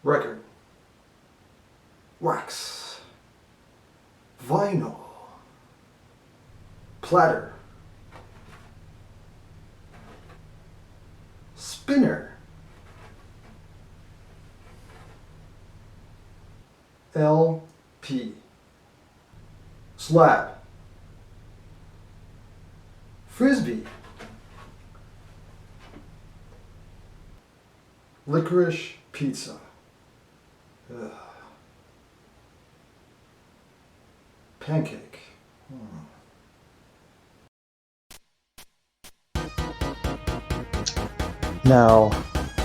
record, wax, vinyl, platter, spinner, LP, slab, frisbee, licorice pizza. Ugh. Pancake. Now,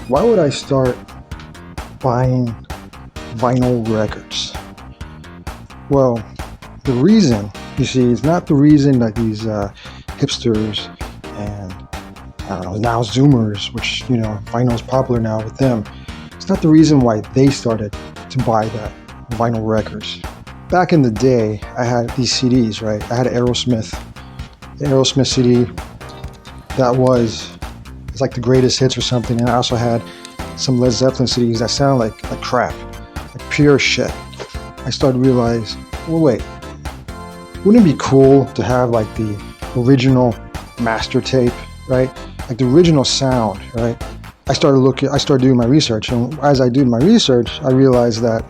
why would I start buying vinyl records? Well, the reason, you see, is not the reason that these hipsters and I don't know, now Zoomers, which, vinyl is popular now with them. It's not the reason why they started to buy that vinyl records. Back in the day, I had these CDs, right? I had the Aerosmith CD that it's like the greatest hits or something. And I also had some Led Zeppelin CDs that sound like crap, like pure shit. I started to realize, well, wait, wouldn't it be cool to have like the original master tape, right? Like the original sound, right? I started doing my research, and as I did my research, I realized that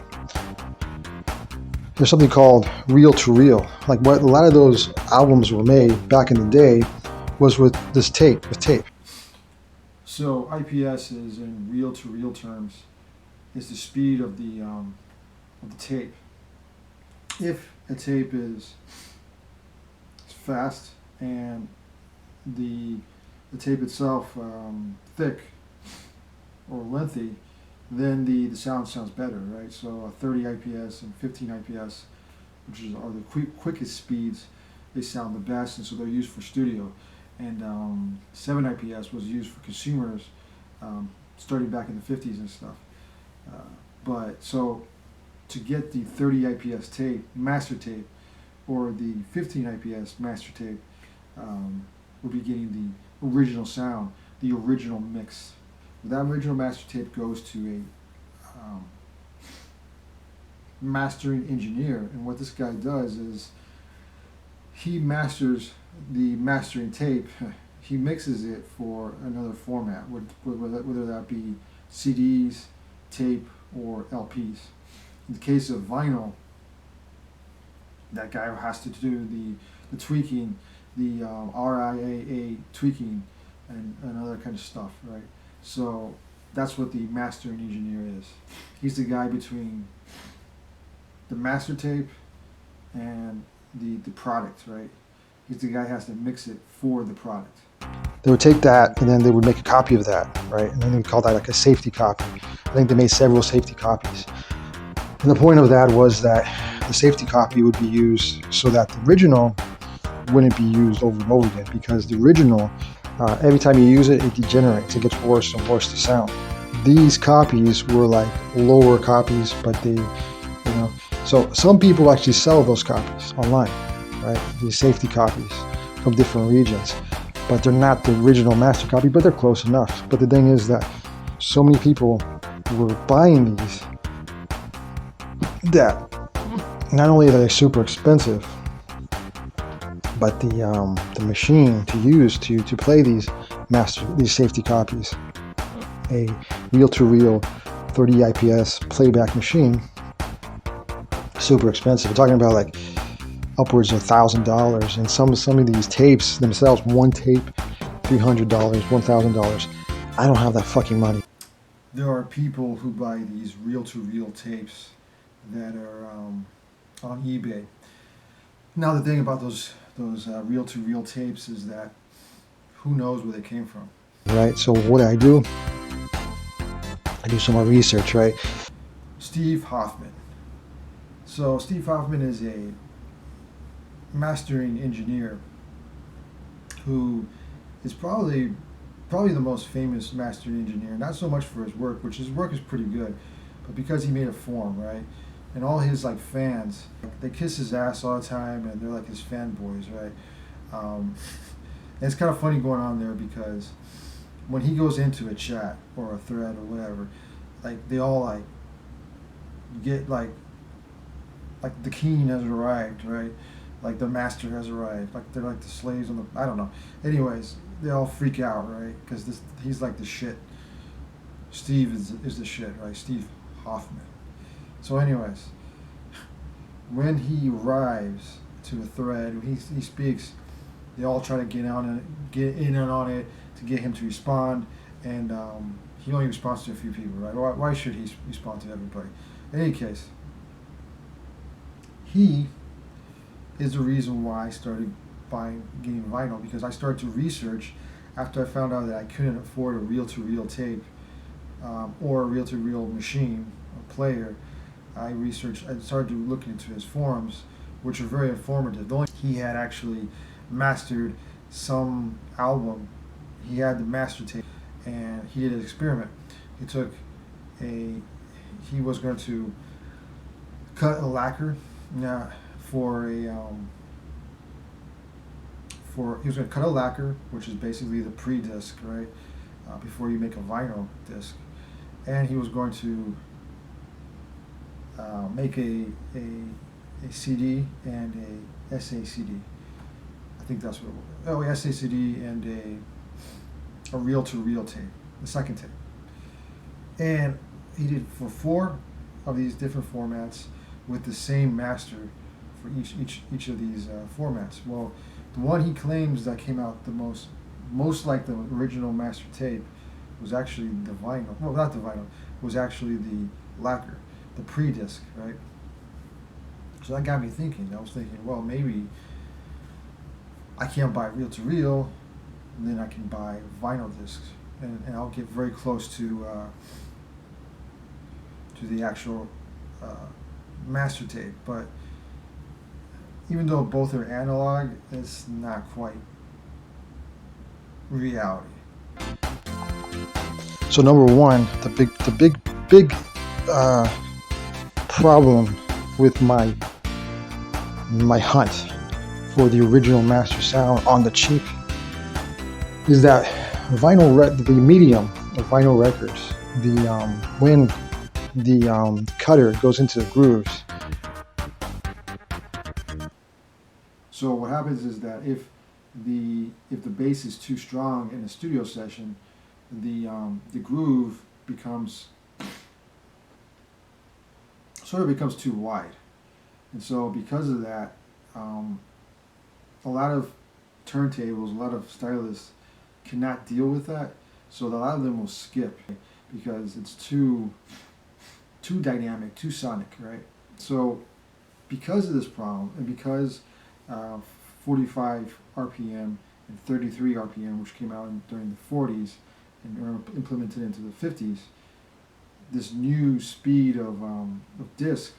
there's something called reel-to-reel. Like what a lot of those albums were made back in the day was with tape. So IPS is, in reel-to-reel terms, is the speed of the tape. If a tape is fast and the tape itself thick or lengthy, then the sound sounds better, right? So 30 IPS and 15 IPS, which are the quickest speeds, they sound the best, and so they're used for studio. And 7 IPS was used for consumers, starting back in the 50s and stuff. But so to get the 30 IPS tape, master tape, or the 15 IPS master tape, we'll be getting the original sound, the original mix. That original master tape goes to a mastering engineer, and what this guy does is he masters the mastering tape. He mixes it for another format, whether that be CDs, tape, or LPs. In the case of vinyl, that guy has to do the tweaking, the RIAA tweaking, and other kind of stuff, right? So that's what the mastering engineer is. He's the guy between the master tape and the product, right? He's the guy who has to mix it for the product. They would take that and then they would make a copy of that, right? And then they would call that like a safety copy. I think they made several safety copies. And the point of that was that the safety copy would be used so that the original wouldn't be used over and over again, because the original, every time you use it, it degenerates. It gets worse and worse, the sound. These copies were like lower copies, but so some people actually sell those copies online, right? These safety copies from different regions, but they're not the original master copy, but they're close enough. But the thing is that so many people were buying these that not only are they super expensive, but the machine to use to play these safety copies, a reel-to-reel 30 IPS playback machine, super expensive. We're talking about like upwards of $1,000, and some of these tapes themselves, one tape, $300, $1,000. I don't have that fucking money. There are people who buy these reel-to-reel tapes that are on eBay. Now the thing about those reel-to-reel tapes is that who knows where they came from. Right, so what do? I do some more research, right? Steve Hoffman. So Steve Hoffman is a mastering engineer who is probably the most famous mastering engineer, not so much for his work, which his work is pretty good, but because he made a form, right? And all his fans, they kiss his ass all the time, and they're like his fanboys, right? And it's kind of funny going on there, because when he goes into a chat or a thread or whatever, they all You get like the king has arrived, right? Like the master has arrived. Like they're like the slaves on the, I don't know. Anyways, they all freak out, right? Because he's like the shit. Steve is the shit, right? Steve Hoffman. So anyways, when he arrives to the thread, he speaks, they all try to get in on it to get him to respond, and he only responds to a few people, right? Why should he respond to everybody? In any case, he is the reason why I started getting vinyl, because I started to research after I found out that I couldn't afford a reel-to-reel tape or a reel-to-reel machine or player. I started to look into his forums, which are very informative. He had actually mastered some album. He had the master tape, and he did an experiment. He was going to cut a lacquer he was going to cut a lacquer, which is basically the pre-disc, right? Before you make a vinyl disc, and he was going to make a CD and a SACD. I think that's what it was. Oh, SACD and a reel-to-reel tape, the second tape. And he did for 4 of these different formats with the same master for each of these formats. Well, the one he claims that came out the most like the original master tape was actually the vinyl. Well, not the vinyl. Was actually the lacquer, the pre-disc, right? So that got me thinking. I was thinking, well, maybe I can't buy reel-to-reel, and then I can buy vinyl discs, and I'll get very close to the actual master tape. But even though both are analog, it's not quite reality. So number one, the big problem with my hunt for the original master sound on the cheap is that the medium of vinyl records, when the cutter goes into the grooves. So what happens is that if the bass is too strong in a studio session, the groove becomes too wide, and so because of that, a lot of turntables, a lot of stylists cannot deal with that. So a lot of them will skip because it's too dynamic, too sonic, right? So because of this problem, and because 45 RPM and 33 RPM, which came out during the 40s and were implemented into the 50s, this new speed of disc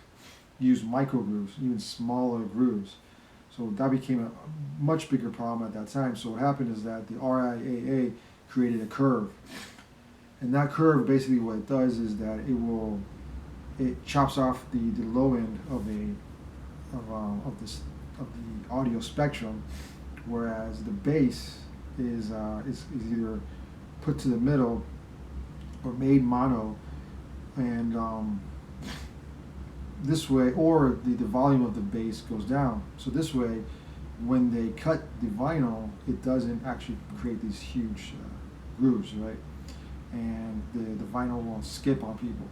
used micro grooves, even smaller grooves. So that became a much bigger problem at that time. So what happened is that the RIAA created a curve, and that curve basically what it does is that it chops off the low end of the audio spectrum, whereas the bass is either put to the middle or made mono, and this way, or the volume of the bass goes down. So this way, when they cut the vinyl, it doesn't actually create these huge grooves, right? And the vinyl won't skip on people.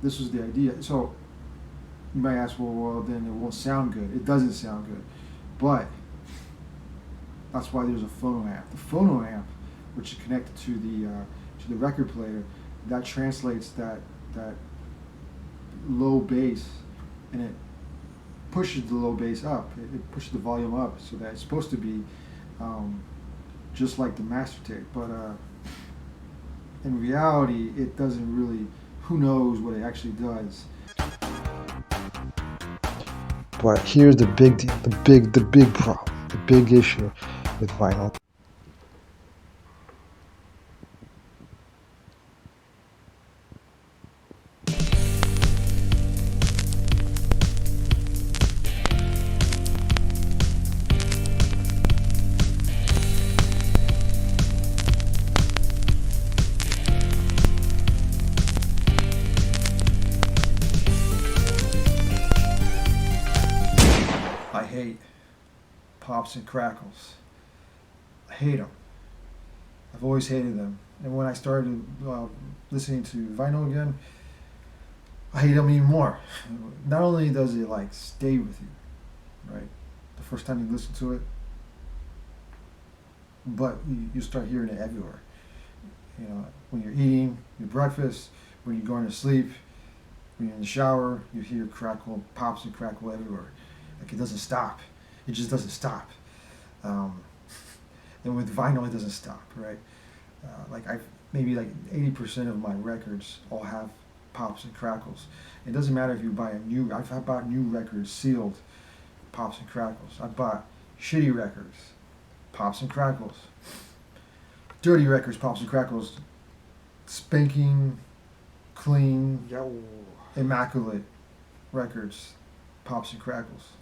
This was the idea. So you might ask, well, then it won't sound good. It doesn't sound good, but that's why there's a phono amp. The phono amp, which is connected to the record player, that translates that low bass, and it pushes the low bass up. It pushes the volume up so that it's supposed to be just like the master tape. But in reality, it doesn't really. Who knows what it actually does? But here's the big problem, the big issue with vinyl. hate pops and crackles. I hate them. I've always hated them. And when I started listening to vinyl again, I hate them even more. Not only does it like stay with you, right, the first time you listen to it, but you start hearing it everywhere. You know, when you're eating your breakfast, when you're going to sleep, when you're in the shower, you hear crackle, pops and crackle everywhere. Like it doesn't stop. It just doesn't stop. And with vinyl, it doesn't stop, right? Maybe like 80% of my records all have pops and crackles. It doesn't matter if you buy I've bought new records sealed, pops and crackles. I've bought shitty records, pops and crackles. Dirty records, pops and crackles. Spanking, clean, immaculate records, pops and crackles.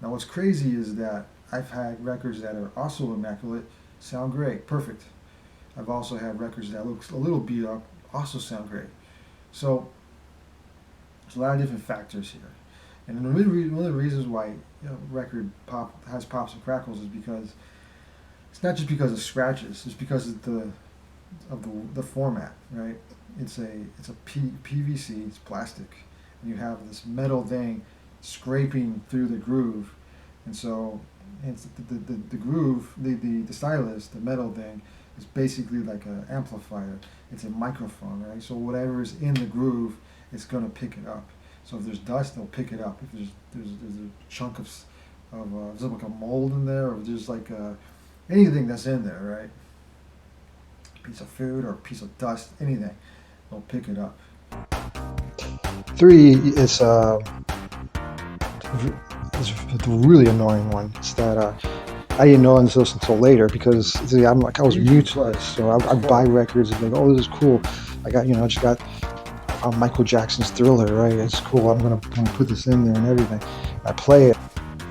Now what's crazy is that I've had records that are also immaculate, sound great, perfect. I've also had records that look a little beat up, also sound great. So there's a lot of different factors here. And one of the reasons why record has pops and crackles is because it's not just because of scratches, it's because of the format, right? It's a PVC, it's plastic, and you have this metal thing scraping through the groove, and so it's the groove, the stylus, the metal thing, is basically like an amplifier. It's a microphone, right? So whatever is in the groove, it's gonna pick it up. So if there's dust, they'll pick it up. If there's a chunk of there's like a mold in there, or there's like anything that's in there, right? A piece of food or a piece of dust, anything, they'll pick it up. 3 is a really annoying one. It's that I didn't know this until later because see, I was mute, so I buy records and think, oh, this is cool. I just got Michael Jackson's Thriller, right? It's cool. I'm gonna put this in there and everything. I play it.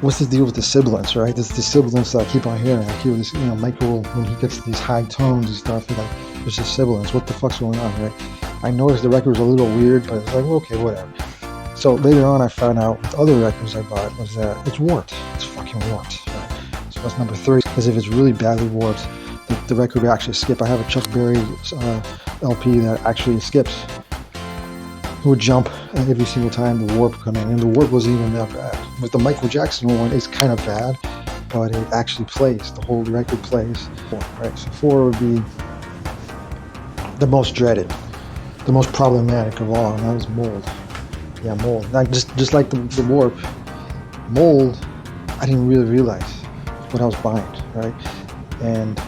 What's the deal with the sibilants, right? There's the sibilants that I keep on hearing. I hear this, Michael, when he gets these high tones and stuff, there's the sibilants. What the fuck's going on, right? I noticed the record was a little weird, but it's like, well, okay, whatever. So later on, I found out with other records I bought was that it's warped. It's fucking warped. Right? So that's number 3. Because if it's really badly warped, the record will actually skip. I have a Chuck Berry LP that actually skips. It would jump every single time the warp come in, and the warp wasn't even that bad. With the Michael Jackson one, it's kind of bad, but it actually plays. The whole record plays. Right. So 4 would be the most dreaded, the most problematic of all, and that was mold. Yeah, mold. Like just like the warp, mold. I didn't really realize what I was buying, right? And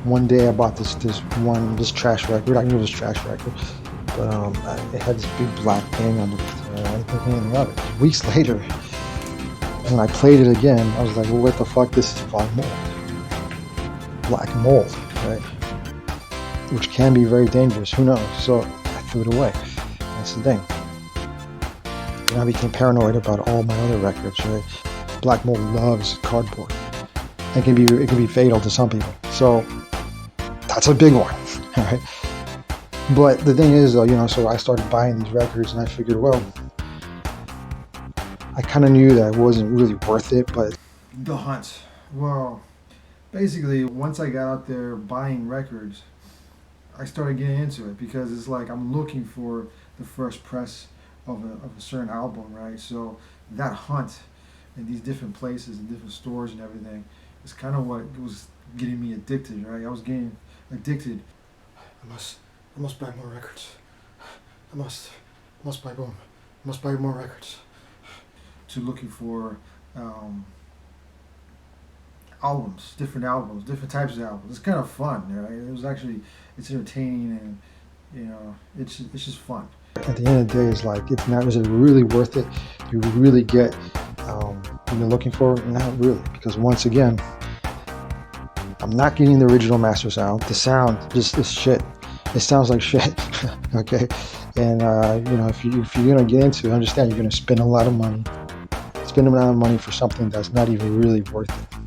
one day I bought this trash record. I knew it was a trash record. But it had this big black thing on it. I didn't think anything of it. Weeks later, when I played it again, I was like, well, what the fuck? This is black mold. Black mold, right? Which can be very dangerous. Who knows? So I threw it away. That's the thing. And I became paranoid about all my other records, right? Black mold loves cardboard. It can be fatal to some people. So that's a big one, right? But the thing is, though, so I started buying these records, and I figured, well, I kind of knew that it wasn't really worth it, but... The hunt. Well, basically, once I got out there buying records, I started getting into it, because it's like I'm looking for the first press of a certain album, right? So that hunt in these different places and different stores and everything is kind of what was getting me addicted, right? I was getting addicted. I must buy more records. I must buy more. I must buy more records. To looking for albums, different types of albums. It's kind of fun, right? It's entertaining, and it's just fun. At the end of the day, it's like, is it really worth it? Do you really get what you're looking for? Not really, because once again, I'm not getting the original master sound. The sound just is shit. It sounds like shit, okay? And, if you're going to get into it, understand you're going to spend a lot of money for something that's not even really worth it.